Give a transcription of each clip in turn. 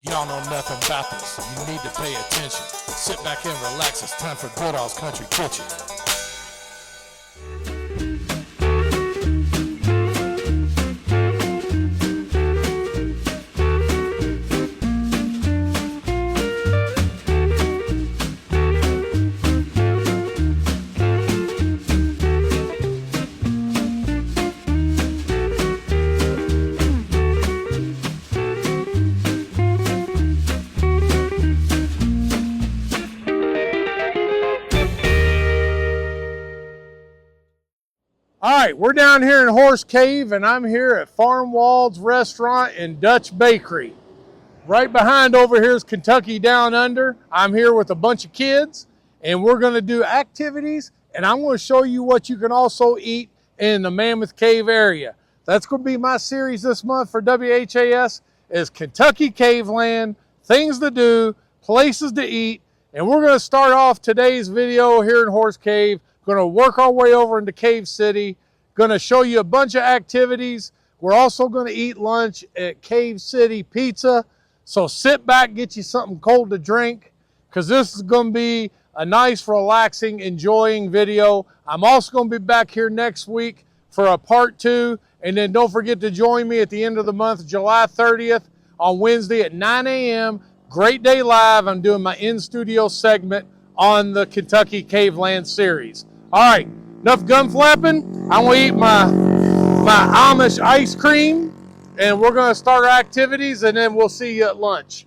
Y'all know nothing about this. You need to pay attention. Sit back and relax. It's time for Goodall's Country Kitchen. All right, we're down here in Horse Cave, and I'm here at Farm Wald's Restaurant and Dutch Bakery. Right behind over here is Kentucky Down Under. I'm here with a bunch of kids, and we're going to do activities, and I'm going to show you what you can also eat in the Mammoth Cave area. That's going to be my series this month for WHAS is Kentucky Caveland, things to do, places to eat, and we're going to start off today's video here in Horse Cave. Going to work our way over into Cave City. Going to show you a bunch of activities. We're also going to eat lunch at Cave City Pizza. So sit back, get you something cold to drink, because this is going to be a nice, relaxing, enjoying video. I'm also going to be back here next week for a part 2. And then don't forget to join me at the end of the month, July 30th, on Wednesday at 9 a.m. Great Day Live. I'm doing my in-studio segment on the Kentucky Caveland series. All right, enough gun flapping. I'm gonna eat my Amish ice cream, and we're gonna start our activities, and then we'll see you at lunch.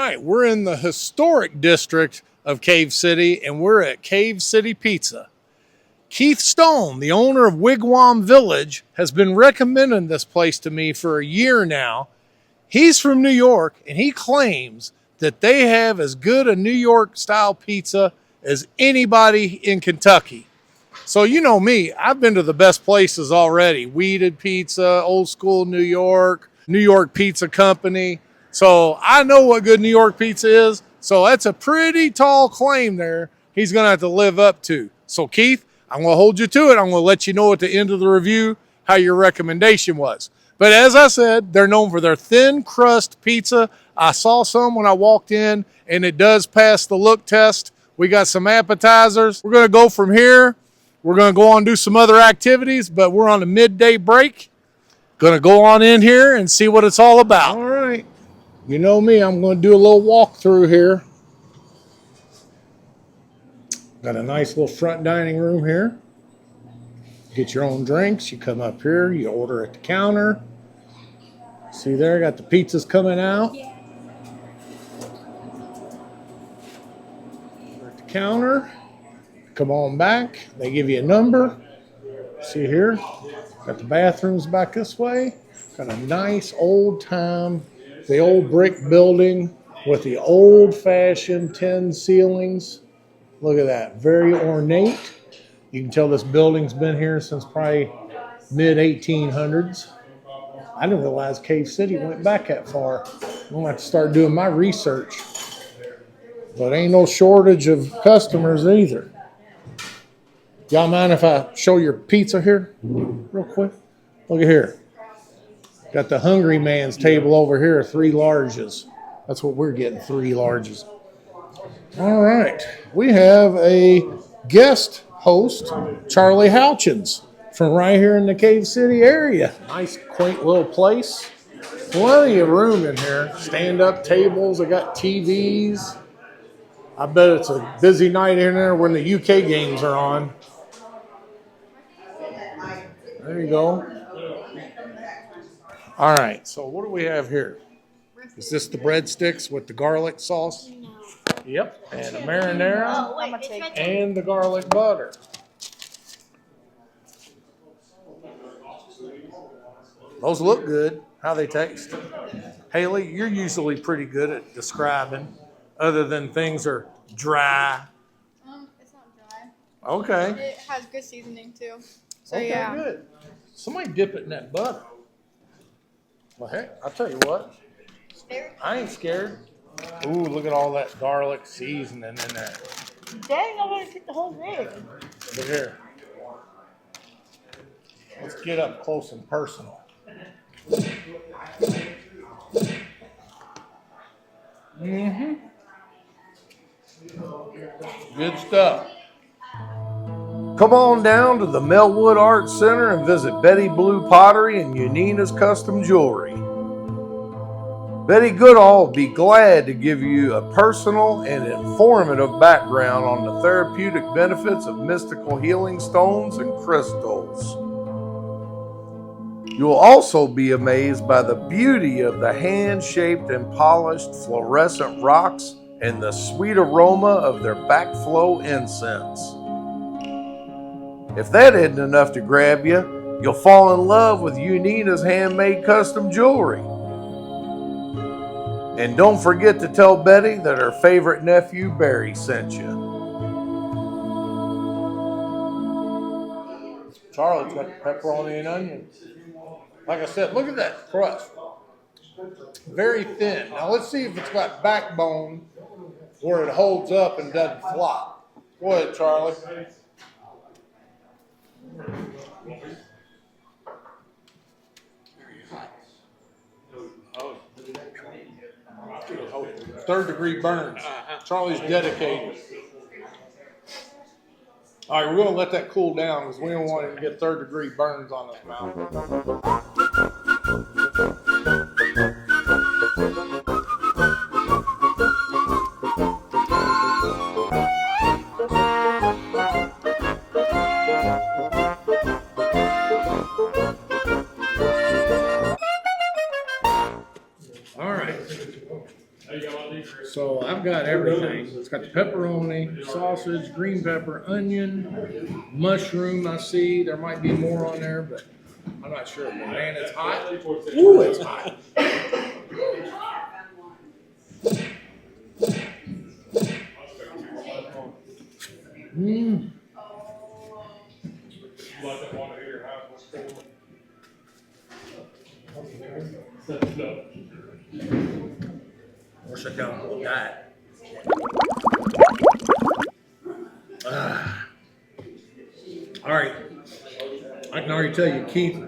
right, we're in the historic district of Cave City, and we're at Cave City Pizza. Keith Stone, the owner of Wigwam Village, has been recommending this place to me for a year now. He's from New York, and he claims that they have as good a New York style pizza as anybody in Kentucky. So you know me, I've been to the best places already. Weeded Pizza, Old School New York Pizza Company. So I know what good New York pizza is. So that's a pretty tall claim there he's going to have to live up to. So Keith, I'm going to hold you to it. I'm going to let you know at the end of the review how your recommendation was. But as I said, they're known for their thin crust pizza. I saw some when I walked in, and it does pass the look test. We got some appetizers. We're going to go from here. We're going to go on and do some other activities, but we're on a midday break. Going to go on in here and see what it's all about. All right. You know me, I'm going to do a little walkthrough here. Got a nice little front dining room here. Get your own drinks. You come up here, you order at the counter. See there, got the pizzas coming out. Order at the counter. Come on back. They give you a number. See here, got the bathrooms back this way. Got a nice old time, the old brick building with the old fashioned tin ceilings. Look at that, very ornate. You can tell this building's been here since probably mid 1800s. I didn't realize Cave City went back that far. I'm gonna have to start doing my research. But ain't no shortage of customers either. Y'all mind if I show your pizza here real quick? Look at here. Got the hungry man's table over here, 3 larges. That's what we're getting, 3 larges. All right. We have a guest host, Charlie Houchins, from right here in the Cave City area. Nice, quaint little place. Plenty of room in here. Stand-up tables. I got TVs. I bet it's a busy night in there when the UK games are on. There you go. All right, so what do we have here? Is this the breadsticks with the garlic sauce? No. Yep, and the marinara and the garlic butter. Those look good. How they taste? Haley, you're usually pretty good at describing, other than things are dry. It's not dry. Okay. It has good seasoning too. So Okay, yeah. good. Somebody dip it in that butter. Well, heck, I'll tell you what. I ain't scared. Ooh, look at all that garlic seasoning in there. Dang, I'm gonna take the whole thing. Look here. Let's get up close and personal. Mm-hmm. Good stuff. Come on down to the Melwood Arts Center and visit Betty Blue Pottery and Unina's Custom Jewelry. Betty Goodall will be glad to give you a personal and informative background on the therapeutic benefits of mystical healing stones and crystals. You will also be amazed by the beauty of the hand-shaped and polished fluorescent rocks and the sweet aroma of their backflow incense. If that isn't enough to grab you, you'll fall in love with Unina's handmade custom jewelry. And don't forget to tell Betty that her favorite nephew, Barry, sent you. Charlie's got pepperoni and onion. Like I said, look at that crust. Very thin. Now let's see if it's got backbone where it holds up and doesn't flop. Go ahead, Charlie. Third degree burns. Charlie's dedicated. All right, we're going to let that cool down because we don't want it to get third degree burns on his mouth. So I've got everything. It's got the pepperoni, sausage, green pepper, onion, mushroom. I see there might be more on there, but I'm not sure. But man, it's hot. Ooh, it's hot. Mmm. Wish I done with that. All right. I can already tell you, Keith,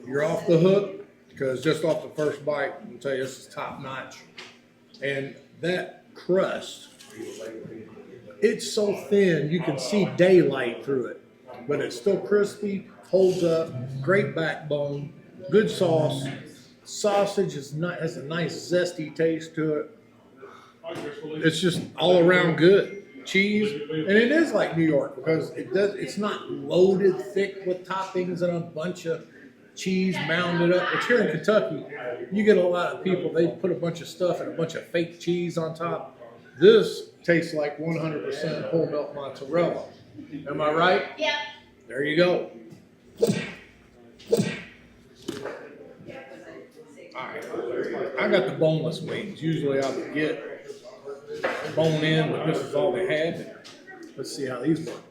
you're off the hook because just off the first bite, I can tell you this is top notch. And that crust, it's so thin you can see daylight through it, but it's still crispy, holds up, great backbone, good sauce. Sausage has a nice zesty taste to it. It's just all around good. Cheese, and it is like New York because it's not loaded thick with toppings and a bunch of cheese mounded up. But here in Kentucky, you get a lot of people, they put a bunch of stuff and a bunch of fake cheese on top. This tastes like 100% whole milk mozzarella. Am I right? Yeah. There you go. All right, I got the boneless wings. Usually I would get bone in, but this is all they had. Let's see how these work.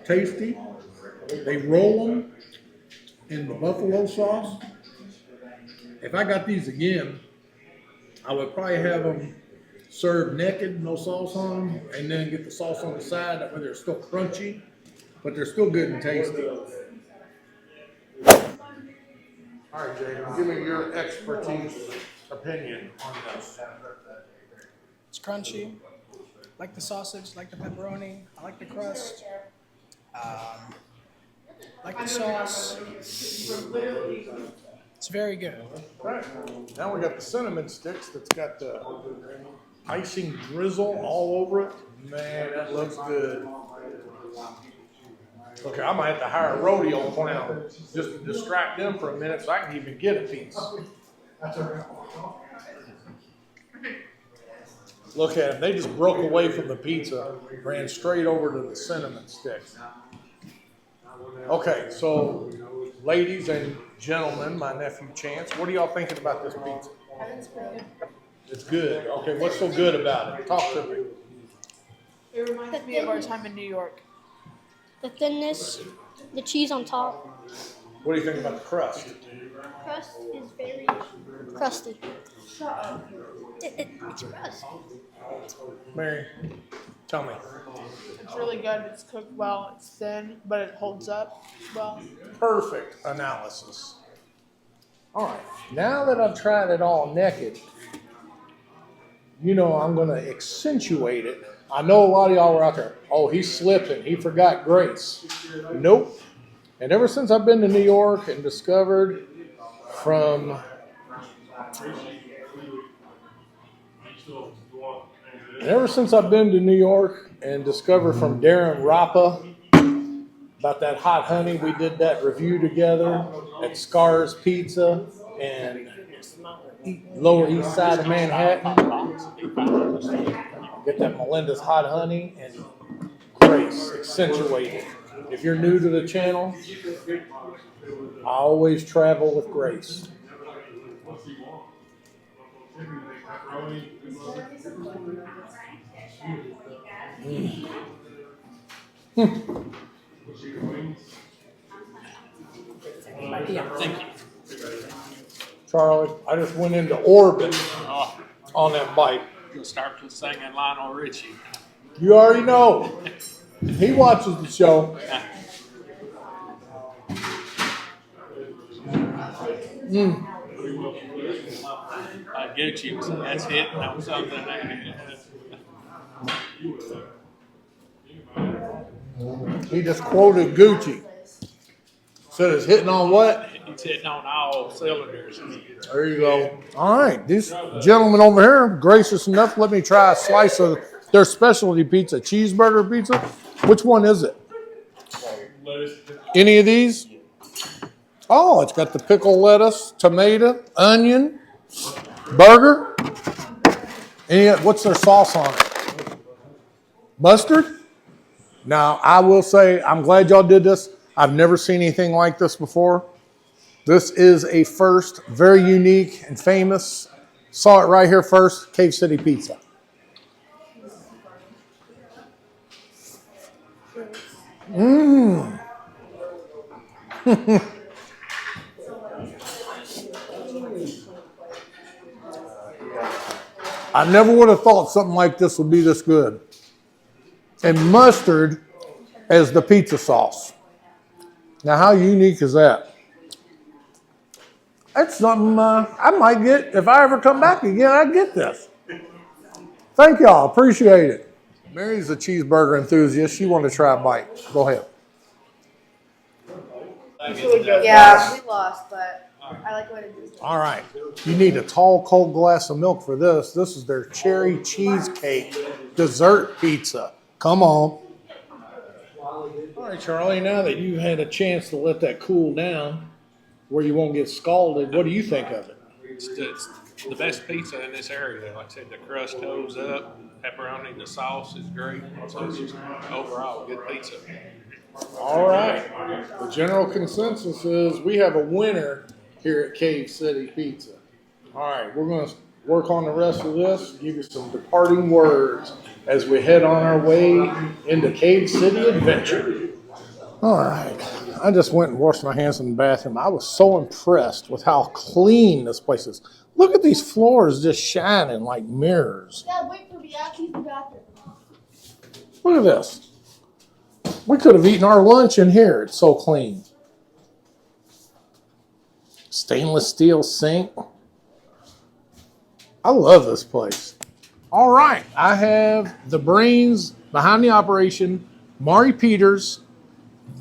Tasty. They roll them in the buffalo sauce. If I got these again, I would probably have them served naked, no sauce on them, and then get the sauce on the side. That way they're still crunchy, but they're still good and tasty. All right, Jacob, give me your expertise opinion on this. It's crunchy. Like the sausage, like the pepperoni. I like the crust. Like the sauce. It's very good. All right, now we got the cinnamon sticks that's got the icing drizzle all over it. Man, that looks good. Okay, I might have to hire a rodeo clown just to distract them for a minute so I can even get a piece. Look at them. They just broke away from the pizza, ran straight over to the cinnamon sticks. Okay, so ladies and gentlemen, my nephew Chance, what are y'all thinking about this pizza? It's pretty good. It's good. Okay, what's so good about it? Talk to me. It reminds me of our time in New York. The thinness, the cheese on top. What do you think about the crust? Crust is very crusty. It's crust. Mary, tell me. It's really good. It's cooked well. It's thin, but it holds up well. Perfect analysis. All right, now that I've tried it all naked, you know I'm going to accentuate it. I know a lot of y'all were out there, oh, he's slipping. He forgot grace. Nope. And ever since I've been to New York and discovered from Darren Rappa about that hot honey, we did that review together at Scar's Pizza and Lower East Side of Manhattan. Get that Melinda's hot honey and grace accentuated. If you're new to the channel, I always travel with grace. Thank you. Charlie, I just went into orbit on that bite. You'll start singing Lionel Richie. You already know. He watches the show. I get you. That's it. That was something. He just quoted Gucci. Said it's hitting on what? It's hitting on all cylinders. There you go. All right. These gentlemen over here, gracious enough, let me try a slice of their specialty pizza, cheeseburger pizza. Which one is it? Any of these? Oh, it's got the pickle lettuce, tomato, onion, burger. What's their sauce on it? Mustard? Now, I will say, I'm glad y'all did this. I've never seen anything like this before. This is a first, very unique and famous. Saw it right here first, Cave City Pizza. Mmm. I never would have thought something like this would be this good. And mustard as the pizza sauce. Now, how unique is that? That's something I might get. If I ever come back again, I'd get this. Thank y'all. Appreciate it. Mary's a cheeseburger enthusiast. She wanted to try a bite. Go ahead. Yeah, we lost, but I like what it is. All right. You need a tall, cold glass of milk for this. This is their cherry cheesecake dessert pizza. Come on. All right, Charlie, now that you've had a chance to let that cool down where you won't get scalded, what do you think of it? It's the best pizza in this area. Like I said, the crust holds up. Pepperoni, the sauce is great. So it's just overall good pizza. All right. The general consensus is we have a winner here at Cave City Pizza. All right, we're going to work on the rest of this, give you some departing words as we head on our way into Cave City Adventure. All right. I just went and washed my hands in the bathroom. I was so impressed with how clean this place is. Look at these floors just shining like mirrors. Yeah, wait for me. I'll keep the bathroom. Look at this. We could have eaten our lunch in here. It's so clean. Stainless steel sink. I love this place. All right. I have the brains behind the operation, Mari Peters,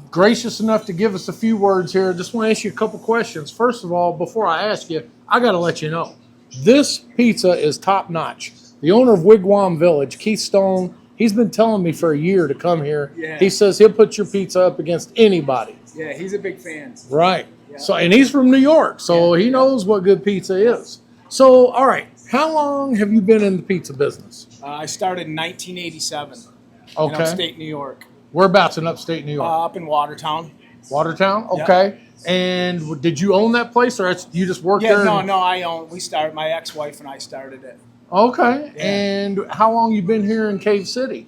gracious enough to give us a few words here. Just want to ask you a couple questions. First of all, before I ask you, I got to let you know, this pizza is top notch. The owner of Wigwam Village, Keith Stone, he's been telling me for a year to come here. Yeah. He says he'll put your pizza up against anybody. Yeah, he's a big fan. Right. Yeah. So, and he's from New York, so he knows what good pizza is. So, all right, how long have you been in the pizza business? I started in 1987 in Okay. upstate New York. Whereabouts in upstate New York? Up in Watertown. Watertown? Okay. And did you own that place, or you just worked Yeah, there? no, I own. We started. My ex-wife and I started it. Okay. Yeah. And how long you been here in Cave City?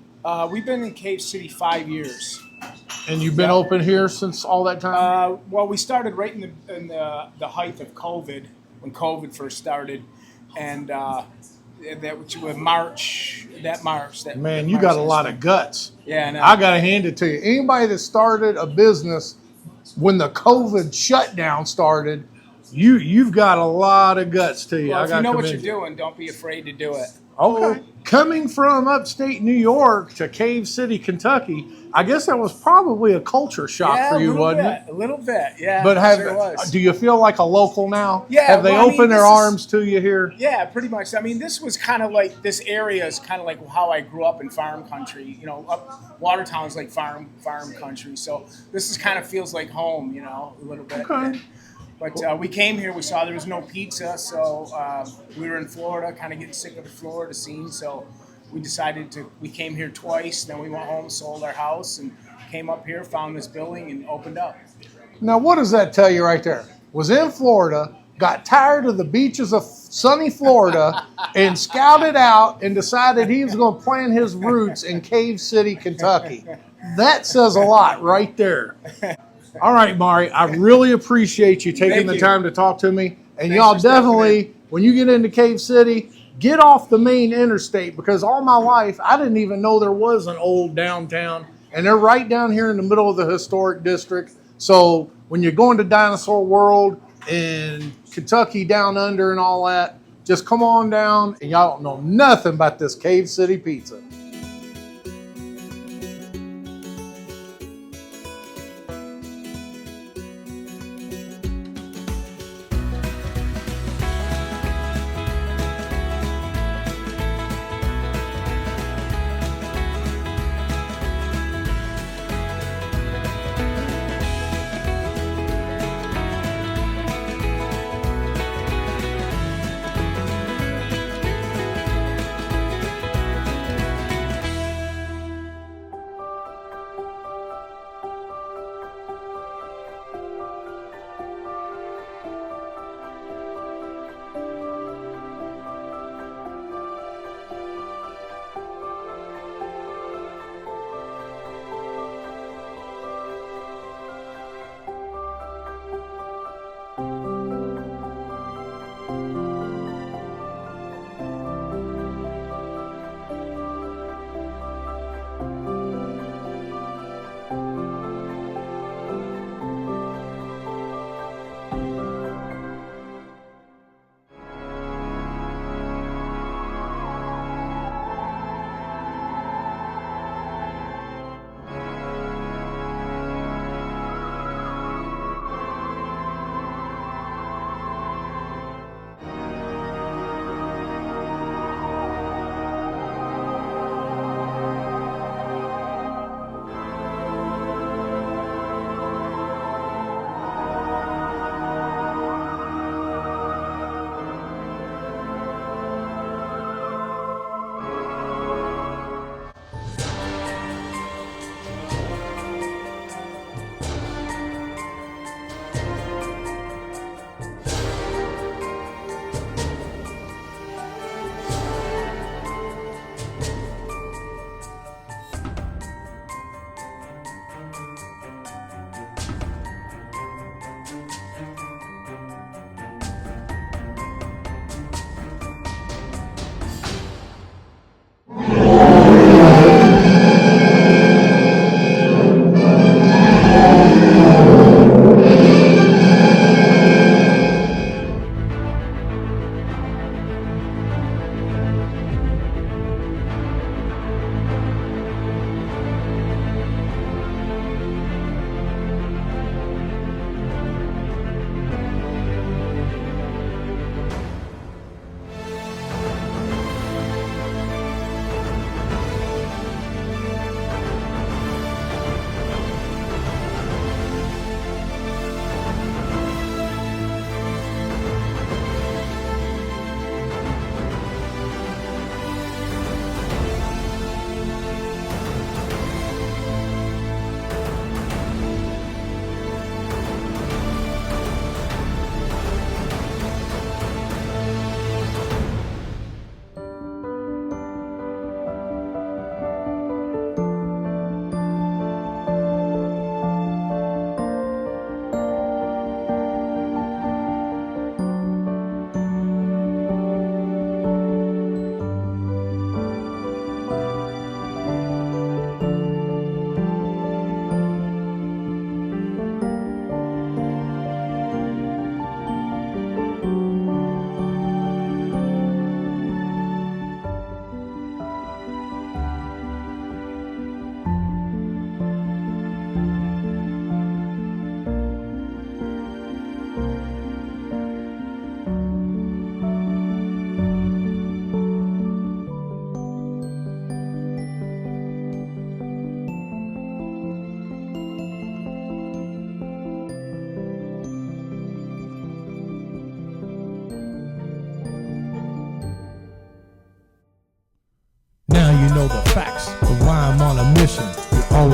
We've been in Cave City 5 years. And you've been open here since all that time? Well, we started right in the height of COVID, when COVID first started, and that was March. Man, you got a lot of guts. Yeah, I know. I got to hand it to you. Anybody that started a business when the COVID shutdown started, you've got a lot of guts to you. Well, I if got you know to what you're commend you. doing, don't be afraid to do it. Okay. Coming from upstate New York to Cave City, Kentucky, I guess that was probably a culture shock for you, wasn't it? A little bit, yeah. But sure was. do you feel like a local now? Yeah, Have they well, I mean, opened their this is- arms to you here? Yeah, pretty much. I mean, this was kind of like, this area is kind of like how I grew up in farm country. You know, Watertown's like farm country. So this is kind of feels like home, you know, a little bit. Okay. But we came here, we saw there was no pizza, so we were in Florida, kind of getting sick of the Florida scene. So we came here twice, then we went home, sold our house, and came up here, found this building, and opened up. Now, what does that tell you right there? Was in Florida, got tired of the beaches of sunny Florida, and scouted out and decided he was going to plant his roots in Cave City, Kentucky. That says a lot right there. All right, Mari, I really appreciate you taking Thank the you. time to talk to me. And Thanks y'all for stepping definitely, when you get into Cave City, get off the main interstate, because all my life, I didn't even know there was an old downtown. And they're right down here in the middle of the historic district. So when you're going to Dinosaur World and Kentucky Down Under and all that, just come on down, and y'all don't know nothing about this Cave City pizza.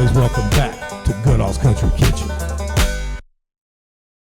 always welcome back to Goodall's Country Kitchen.